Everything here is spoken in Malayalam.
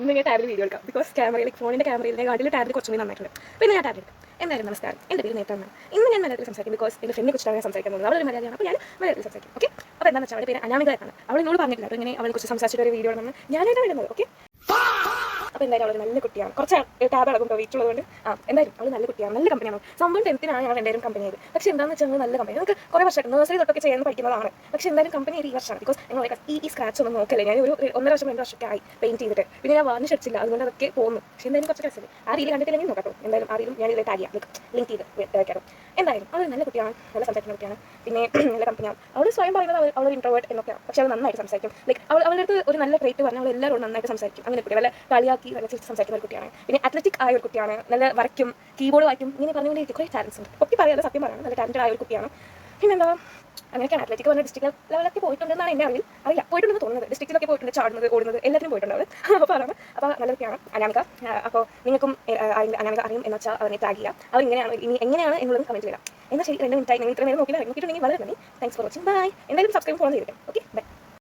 ഇന്ന് ഞാൻ ടാബിൽ വീഡിയോ എടുക്കാം ബിക്കോസ് ക്യാമറയിൽ ഫോണിൻ്റെ ക്യാമറയിലെ കാട്ടിൽ ടാബിൽ കുറച്ചുകൂടി നന്നായിട്ടുണ്ട്. അപ്പോൾ ഇന്ന് ഞാൻ ടാബിൽ എടുക്കാം. എന്തായാലും നമസ്കാരം, എൻ്റെ പേര് നേത്രാണ്. ഇന്ന് ഞാൻ മലയാളത്തിൽ സംസാരിക്കും ബിക്കോസ് എൻ്റെ ഫ്രണ്ടിനെ കുറിച്ചാണ് ഞാൻ സംസാരിക്കുന്നത്. അവളൊരു മലയാളിയാണ്, അപ്പോൾ ഞാൻ മലയാളത്തിൽ സംസാരിക്കും. ഓക്കെ, അപ്പോൾ എന്താണെന്ന് വെച്ചാൽ അവളുടെ പേര് അനാമിക എന്നാണ്. അവൾ എന്നോട് പറഞ്ഞിട്ടില്ല അപ്പോൾ ഇങ്ങനെ അവളെ കുറിച്ച് സംസാരിച്ചിട്ട് ഒരു വീഡിയോ ആണെന്ന് ഞാനായിട്ട് വരുന്നത്. ഓക്കെ, അപ്പോൾ എന്തായാലും അവളൊരു നല്ല കുട്ടിയാണ്. കുറച്ച് ടാബ് അളകും വെയിറ്റുള്ളതുകൊണ്ട് എന്തായാലും അവൾ നല്ല കുട്ടിയാണ്, നല്ല കമ്പനിയാണ്. സംഭവം 10th-നാണ് ഞങ്ങൾ രണ്ടുപേരും കമ്പനി ആയത്. പക്ഷേ എന്താണെന്ന് വെച്ചാൽ നല്ല കമ്പനി. നമുക്ക് കുറേ വർഷം നഴ്സറി തൊട്ടൊക്കെ ചെയ്യാൻ പഠിക്കുന്നതാണ്. പക്ഷേ എന്തായാലും കമ്പനി ഈ വർഷമാണ്. ബിക്കോസ് ഞങ്ങൾ ഈ സ്ക്രാച്ച് ഒന്നും നോക്കല്ലേ. ഞാൻ ഒരു 1.5 വർഷം 2 വർഷമൊക്കെ ആയി പെയിൻറ്റ് ചെയ്തിട്ട്. പിന്നെ ഞാൻ വാർണിഷ് അടിച്ചില്ല, അതുകൊണ്ട് അതൊക്കെ പോകുന്നു. പക്ഷേ എന്തായാലും കുറച്ച് രസമില്ല. ആ റീൽ കണ്ടിട്ടില്ലെങ്കിൽ നോക്കട്ടോ. എന്തായാലും ആ റീലും ഞാൻ ഇതിൽ ടാഗ് ചെയ്യാം, ലിങ്ക് ചെയ്ത് വെക്കാം. എന്തായാലും അവൾ നല്ല കുട്ടിയാണ്, നല്ല സംസാരിക്കുന്ന കുട്ടിയാണ്. പിന്നെ നല്ല കമ്പനിയാണ്. അവൾ സ്വയം പറയുന്നത് അവളൊരു ഇൻട്രോവേർട്ട് എന്നൊക്കെയാണ്. പക്ഷേ അവൾ നന്നായിട്ട് സംസാരിക്കും. ലൈക്ക് അവളുടെ അടുത്ത് ഒരു നല്ല ട്രേറ്റ് പറഞ്ഞാൽ അവൾ എല്ലാവരോടും നന്നായിട്ട് സംസാരിക്കും. അങ്ങനെ കുട്ടി വല്ല കളിയാക്കി നല്ല സംസാരിക്കുന്ന ഒരു കുട്ടിയാണ്. പിന്നെ അത്ലറ്റിക് ആയ ഒരു കുട്ടിയാണ്. നല്ല വരയ്ക്കും, കീബോർഡ് വായിക്കും, ഇങ്ങനെ പറഞ്ഞുകൊണ്ടേ കുറേ ടാലൻസ് ഉണ്ട്. പൊക്കി പറയാതെ സത്യം പറയണം, നല്ല ടാലൻറ്റഡ് ആയ ഒരു കുട്ടിയാണ്. പിന്നെന്താ, അങ്ങനെയൊക്കെയാണ്. അത്ലറ്റിക് പറഞ്ഞ ഡിസ്ട്രിക്ട് ലെവലൊക്കെ പോയിട്ടുണ്ടെന്നാണ് എൻ്റെ അറിയില്ല, പോയിട്ടുണ്ടെന്ന് തോന്നുന്നത്. ഡിസ്ട്രിക്റ്റിലൊക്കെ പോയിട്ടുണ്ട്, ചാടുന്നത്, ഓടുന്നത്, എല്ലാത്തിനും പോയിട്ടുണ്ട് അവൾ. അപ്പോൾ അതാണ്. അപ്പോൾ നല്ല കുട്ടിയാണ് അനാമിക. അപ്പോൾ നിങ്ങൾക്കും അനാമിക അറിയും എന്ന് വെച്ചാൽ അവനെ ടാഗ് ചെയ്യാം. അവർ ഇങ്ങനെയാണ് ഇനി എങ്ങനെയാണ് എന്നുള്ളത് കമൻറ്റ് ചെയ്യാം. എന്നാൽ ശരി, 2 മിനിറ്റായി. നിങ്ങൾ ഇത്ര നേരം നോക്കിയിട്ടുണ്ടെങ്കിൽ വളരെ നന്ദി. Thanks for watching. ബൈ. എന്തായാലും സബ്സ്ക്രൈബ് ഫോളോ ചെയ്തേക്കാം. Okay, by.